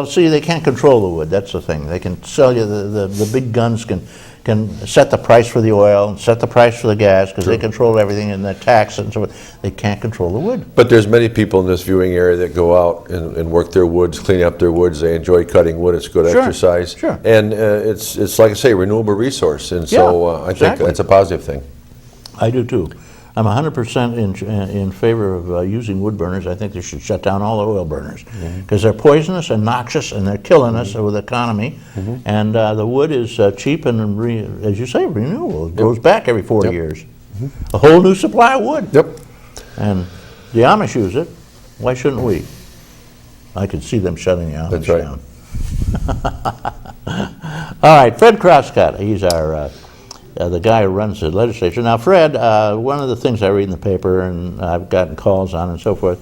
Well, see, they can't control the wood. That's the thing. They can sell you the big guns can set the price for the oil and set the price for the gas because they control everything and the tax and so forth. They can't control the wood. But there's many people in this viewing area that go out and work their woods, clean up their woods. They enjoy cutting wood. It's good exercise. Sure. And it's like I say, renewable resource. And so I think that's a positive thing. I do too. I'm 100% in favor of using wood burners. I think they should shut down all the oil burners because they're poisonous and noxious and they're killing us with the economy. And the wood is cheap and, as you say, renewable. It goes back every 40 years. A whole new supply of wood. And the Amish use it. Why shouldn't we? I could see them shutting the Amish down. All right, Fred Crosscut. He's our the guy who runs the legislature. Now, Fred, one of the things I read in the paper and I've gotten calls on and so forth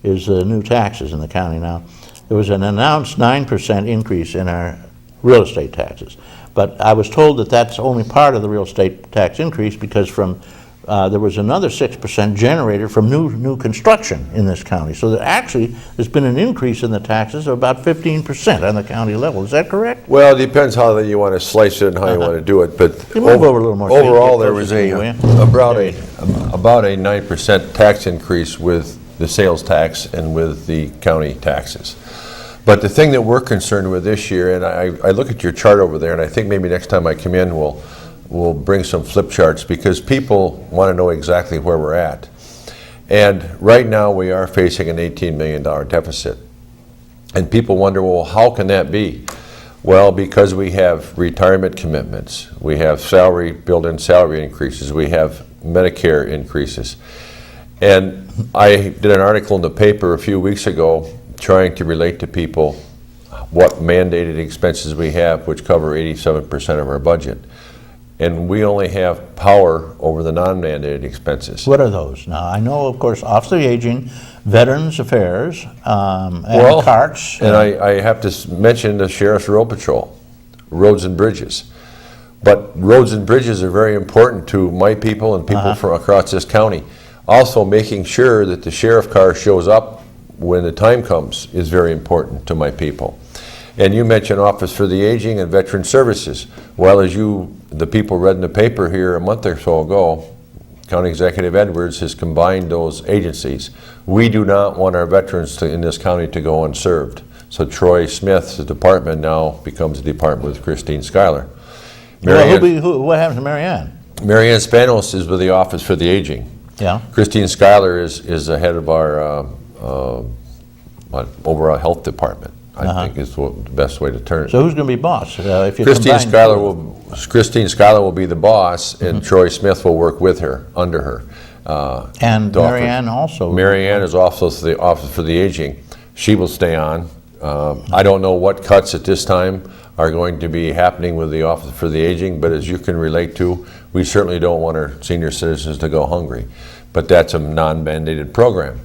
is the new taxes in the county now. There was an announced 9% increase in our real estate taxes. But I was told that that's only part of the real estate tax increase because from there was another 6% generated from new construction in this county. So that actually there's been an increase in the taxes of about 15% on the county level. Is that correct? Well, it depends how you want to slice it and how you want to do it. But move over a little more overall, there was about a 9% tax increase with the sales tax and with the county taxes. But the thing that we're concerned with this year, and I look at your chart over there, and I think maybe next time I come in we'll bring some flip charts because people want to know exactly where we're at. And right now we are facing an $18 million deficit. And people wonder, well, how can that be? Well, because we have retirement commitments, we have built-in salary increases, we have Medicare increases. And I did an article in the paper a few weeks ago trying to relate to people what mandated expenses we have, which cover 87% of our budget. And we only have power over the non-mandated expenses. What are those? Now, I know, of course, Office of Aging, Veterans Affairs, and CARTS. And I have to mention the Sheriff's Road Patrol, roads and bridges. But roads and bridges are very important to my people and people from across this county. Also, making sure that the sheriff car shows up when the time comes is very important to my people. And you mentioned Office for the Aging and Veteran Services. Well, as the people read in the paper here a month or so ago, County Executive Edwards has combined those agencies. We do not want our veterans in this county to go unserved. So Troy Smith's department now becomes a department with Christine Schuyler. What happens to Marianne? Marianne Spanos is with the Office for the Aging. Yeah. Christine Schuyler is the head of our overall health department. I think is the best way to turn it. So who's going to be boss? If you Christine Schuyler will be the boss, and Troy Smith will work with her, under her. And Marianne also. Marianne is also the Office for the Aging. She will stay on. I don't know what cuts at this time are going to be happening with the Office for the Aging, but as you can relate to, we certainly don't want our senior citizens to go hungry. But that's a non-mandated program.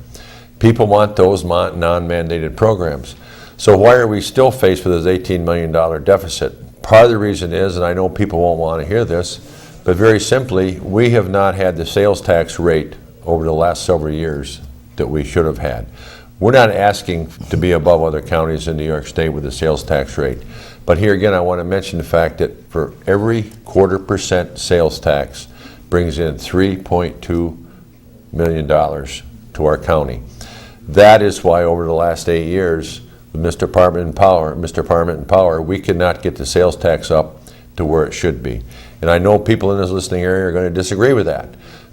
People want those non-mandated programs. So why are we still faced with this $18 million deficit? Part of the reason is, and I know people won't want to hear this, but very simply, we have not had the sales tax rate over the last several years that we should have had. We're not asking to be above other counties in New York State with the sales tax rate. But here again, I want to mention the fact that for every 0.25% sales tax brings in $3.2 million to our county. That is why over the last 8 years, with Mr. Parment in power, we cannot get the sales tax up to where it should be. And I know people in this listening area are going to disagree with that.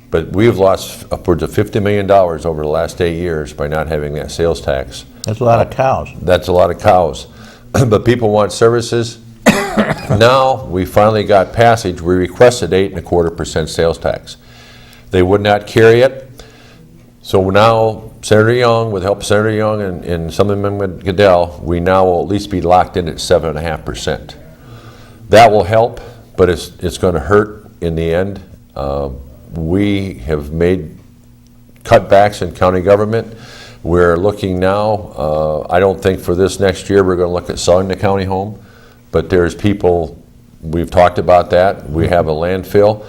But we've lost upwards of $50 million over the last 8 years by not having that sales tax. That's a lot of cows. That's a lot of cows. But people want services. Now we finally got passage. We requested 8.25% sales tax. They would not carry it. So now Senator Young, with the help of Senator Young and Assemblyman Goodell, we now will at least be locked in at 7.5%. That will help, but it's going to hurt in the end. We have made cutbacks in county government. We're looking now, I don't think for this next year we're going to look at selling the county home, but there's people, we've talked about that. We have a landfill.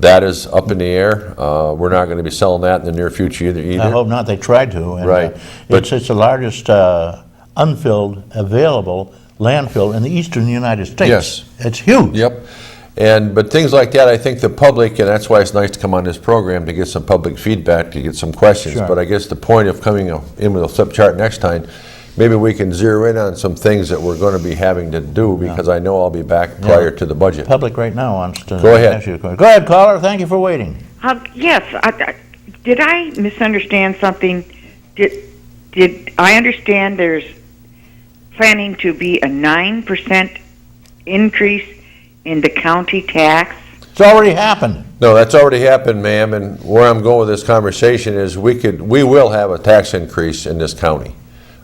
That is up in the air. We're not going to be selling that in the near future either. I hope not. They tried to. And, right. It's the largest unfilled, available landfill in the eastern United States. Yes. It's huge. Yep. But things like that, I think the public, and that's why it's nice to come on this program to get some public feedback, to get some questions. Sure. But I guess the point of coming in with a flip chart next time, maybe we can zero in on some things that we're going to be having to do, because I know I'll be back prior to the budget. Public right now wants to Go ahead. ask you a question. Go ahead, caller. Thank you for waiting. Yes, did I misunderstand something? Did I understand there's planning to be a 9% increase in the county tax? It's already happened. No, that's already happened, ma'am, and where I'm going with this conversation is we will have a tax increase in this county.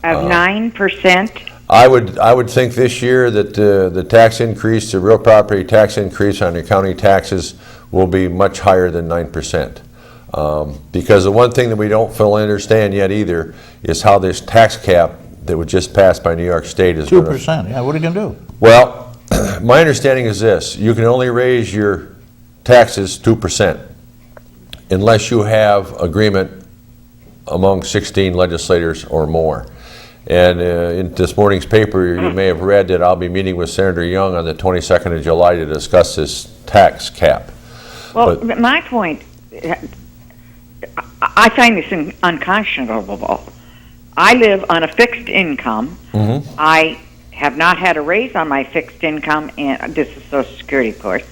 Of 9%? I would think this year that the tax increase, the real property tax increase on your county taxes will be much higher than 9%. Because the one thing that we don't fully understand yet either is how this tax cap that was just passed by New York State is 2%. Yeah, what are you going to do? Well, my understanding is this: you can only raise your taxes 2% unless you have agreement among 16 legislators or more. And in this morning's paper, you may have read that I'll be meeting with Senator Young on the 22nd of July to discuss this tax cap. Well, my point, I find this unconscionable. I live on a fixed income. Mm-hmm. I have not had a raise on my fixed income, and this is Social Security, of course.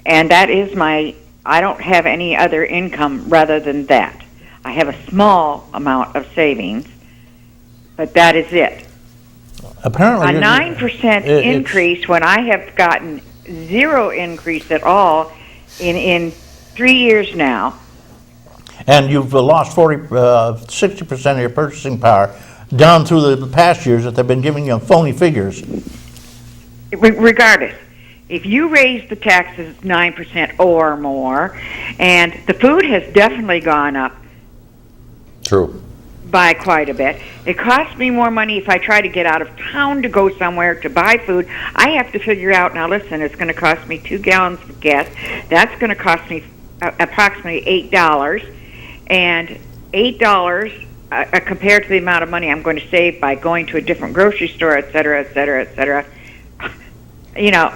And that is I don't have any other income rather than that. I have a small amount of savings, but that is it. Apparently, A 9% increase when I have gotten zero increase at all in 3 years now. And you've lost 60% of your purchasing power down through the past years that they've been giving you phony figures. Regardless, if you raise the taxes 9% or more, and the food has definitely gone up. True. By quite a bit. It costs me more money if I try to get out of town to go somewhere to buy food. I have to figure out, now listen, it's going to cost me 2 gallons of gas. That's going to cost me approximately $8. And $8 compared to the amount of money I'm going to save by going to a different grocery store, et cetera, et cetera, et cetera. You know,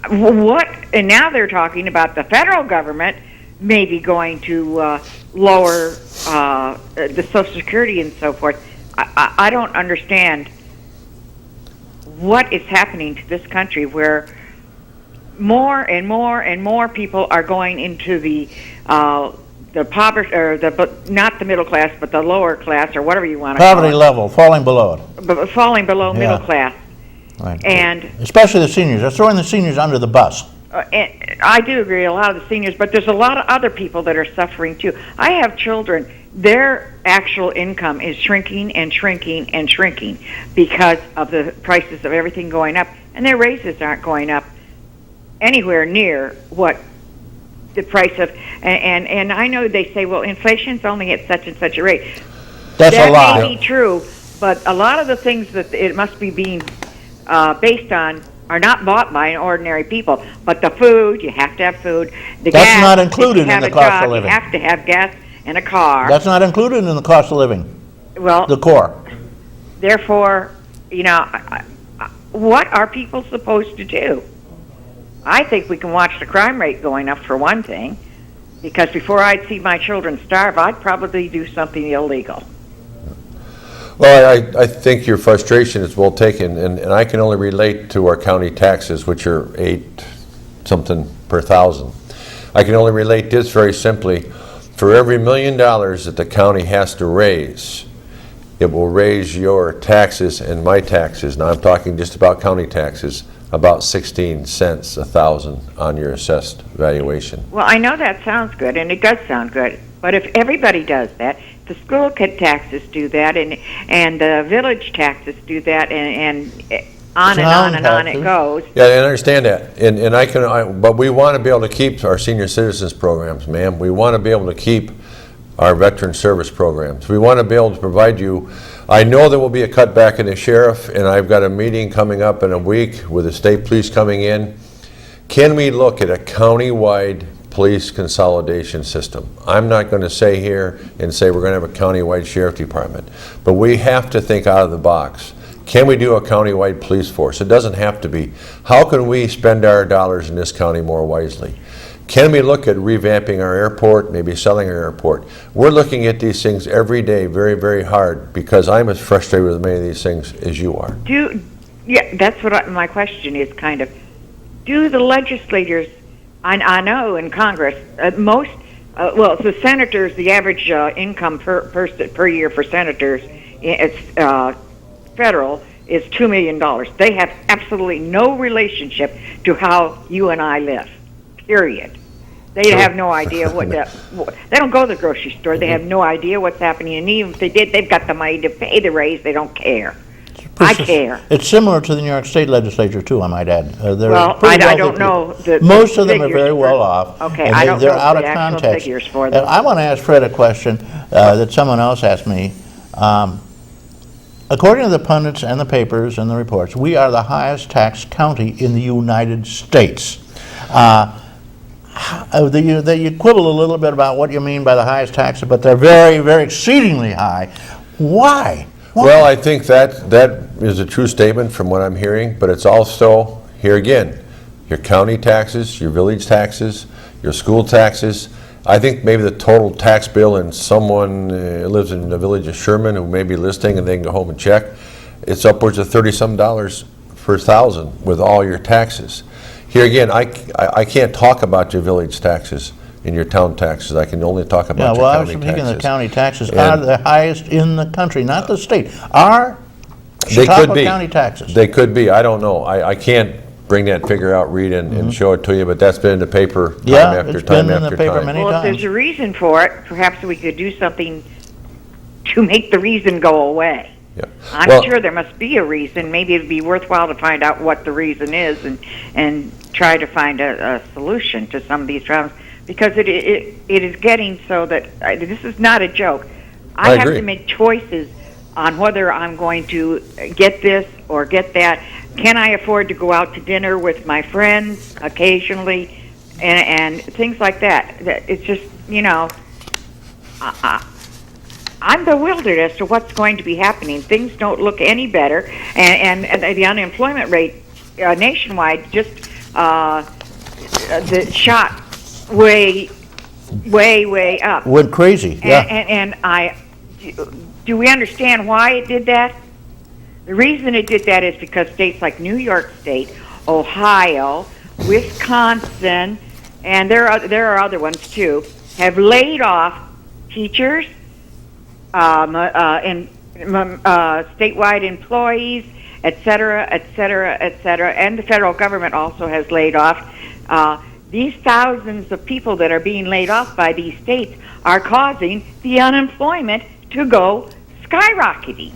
what? And now they're talking about the federal government maybe going to lower the Social Security and so forth. I don't understand what is happening to this country where more and more and more people are going into the poverty, or not the middle class, but the lower class, or whatever you want to call it. Poverty level, falling below it. But falling below middle class. Right. And especially the seniors. They're throwing the seniors under the bus. and I do agree, a lot of the seniors, but there's a lot of other people that are suffering too. I have children. Their actual income is shrinking and shrinking and shrinking because of the prices of everything going up, and their raises aren't going up anywhere near what the price of, and I know they say, well, inflation's only at such and such a rate. That's a lie. That may be true, but a lot of the things that it must be being based on are not bought by ordinary people. But the food, you have to have food. The That's gas, not included in the cost of living. You have to have gas and a car. That's not included in the cost of living. Well, the core. Therefore, you know, what are people supposed to do? I think we can watch the crime rate going up for one thing, because before I'd see my children starve, I'd probably do something illegal. Well, I think your frustration is well taken, and I can only relate to our county taxes, which are 8 something per thousand. I can only relate this very simply. For every $1 million that the county has to raise, it will raise your taxes and my taxes. Now I'm talking just about county taxes, about 16 cents a thousand on your assessed valuation. Well, I know that sounds good, and it does sound good. But if everybody does that, the school taxes do that, and the village taxes do that, and on and on and on it goes. Yeah, I understand that, and but we want to be able to keep our senior citizens programs, ma'am. We want to be able to keep our veteran service programs. We want to be able to provide you. I know there will be a cutback in the sheriff, and I've got a meeting coming up in a week with the state police coming in. Can we look at a county-wide police consolidation system. I'm not going to say here and say we're going to have a county-wide sheriff department, but we have to think out of the box. Can we do a county-wide police force? It doesn't have to be. How can we spend our dollars in this county more wisely? Can we look at revamping our airport, maybe selling our airport? We're looking at these things every day very, very hard because I'm as frustrated with many of these things as you are. Yeah, that's what my question is kind of. Do the legislators, I know in Congress, the senators, the average income per year for senators, it's federal, is $2 million. They have absolutely no relationship to how you and I live, period. They have no idea they don't go to the grocery store. They have no idea what's happening. And even if they did, they've got the money to pay the raise. They don't care. I care. It's similar to the New York State legislature, too, I might add. I don't know. Most of them are very well off. Okay, and I don't they're know out the of actual context. figures for them. And I want to ask Fred a question that someone else asked me. According to the pundits and the papers and the reports, we are the highest taxed county in the United States. They quibble a little bit about what you mean by the highest taxes, but they're very, very exceedingly high. Why? Well, I think that is a true statement from what I'm hearing, but it's also, here again, your county taxes, your village taxes, your school taxes. I think maybe the total tax bill, and someone lives in the village of Sherman who may be listening and they can go home and check, it's upwards of $30-some per thousand with all your taxes. Here again, I can't talk about your village taxes and your town taxes. I can only talk about your I was county thinking taxes. the county taxes are the highest in the country, not the state. Our They could Chicago be. County taxes. They could be. I don't know. I can't bring that figure out, Reed, and show it to you, but that's been in the paper time after it's time been in after the paper time. many Well, if times. there's a reason for it, perhaps we could do something to make the reason go away. Yeah. I'm Well, sure there must be a reason. Maybe it'd be worthwhile to find out what the reason is and try to find a solution to some of these problems, because it is getting so that this is not a joke. I I have agree. to make choices on whether I'm going to get this or get that. Can I afford to go out to dinner with my friends occasionally, and things like that? It's just, I'm bewildered as to what's going to be happening. Things don't look any better, and the unemployment rate nationwide just shot way up. Went crazy, yeah. And do we understand why it did that? The reason it did that is because states like New York State, Ohio, Wisconsin, and there are other ones too, have laid off teachers, and statewide employees, et cetera, and the federal government also has laid off. These thousands of people that are being laid off by these states are causing the unemployment to go skyrocketing.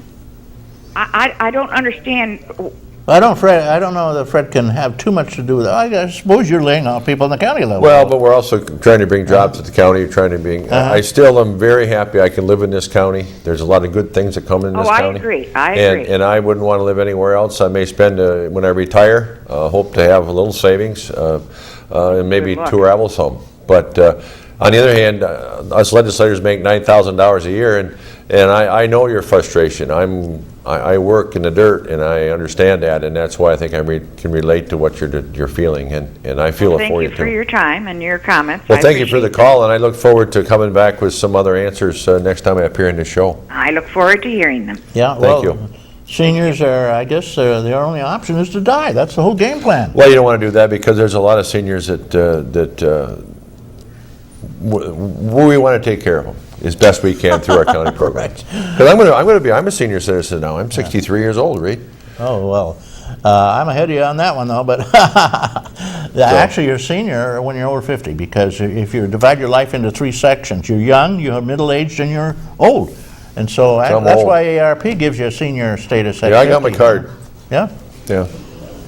I don't understand. I don't know that Fred can have too much to do with it. I suppose you're laying off people in the county level. Well, but we're also trying to bring jobs to the county, trying to bring, I still am very happy I can live in this county. There's a lot of good things that come in this county. I agree. And I wouldn't want to live anywhere else. I may spend, when I retire, hope to have a little savings, and maybe Good luck. tour Ravels home. But on the other hand, us legislators make $9,000 a year, and I know your frustration. I work in the dirt, and I understand that, and that's why I think I can relate to what you're feeling, and I feel it for you too. Thank you for your time and your comments. Well, I thank you for the appreciate call, and I look forward to coming back with some other answers next time I appear in the show. them. I look forward to hearing them. Yeah, Thank you. Seniors are, I guess, their only option is to die. That's the whole game plan. Well, you don't want to do that because there's a lot of seniors that we want to take care of them as best we can through our county programs. Because I'm a senior citizen now. I'm 63 years old, Reed. Oh, well, I'm ahead of you on that one, though, but actually you're senior when you're over 50, because if you divide your life into 3 sections, you're young, you're middle-aged, and you're old. And so that's old. why ARP gives you a senior status at Yeah, I got 50. my card. Yeah? Yeah.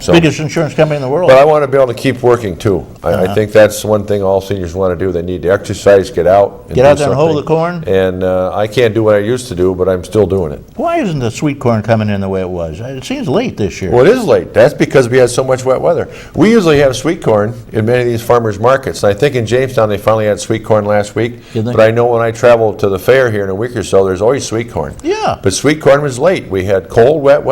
So, Biggest insurance company in the world. but I want to be able to keep working too. I think that's one thing all seniors want to do. They need to exercise, get out. Get out do there and hold the something. corn? And I can't do what I used to do, but I'm still doing it. Why isn't the sweet corn coming in the way it was? It seems late this year. Well, it is late. That's because we had so much wet weather. We usually have sweet corn in many of these farmers markets. And I think in Jamestown they finally had sweet corn last week. Did they? But I know when I travel to the fair here in a week or so, there's always sweet corn. Yeah. But sweet corn was late. We had cold, wet weather.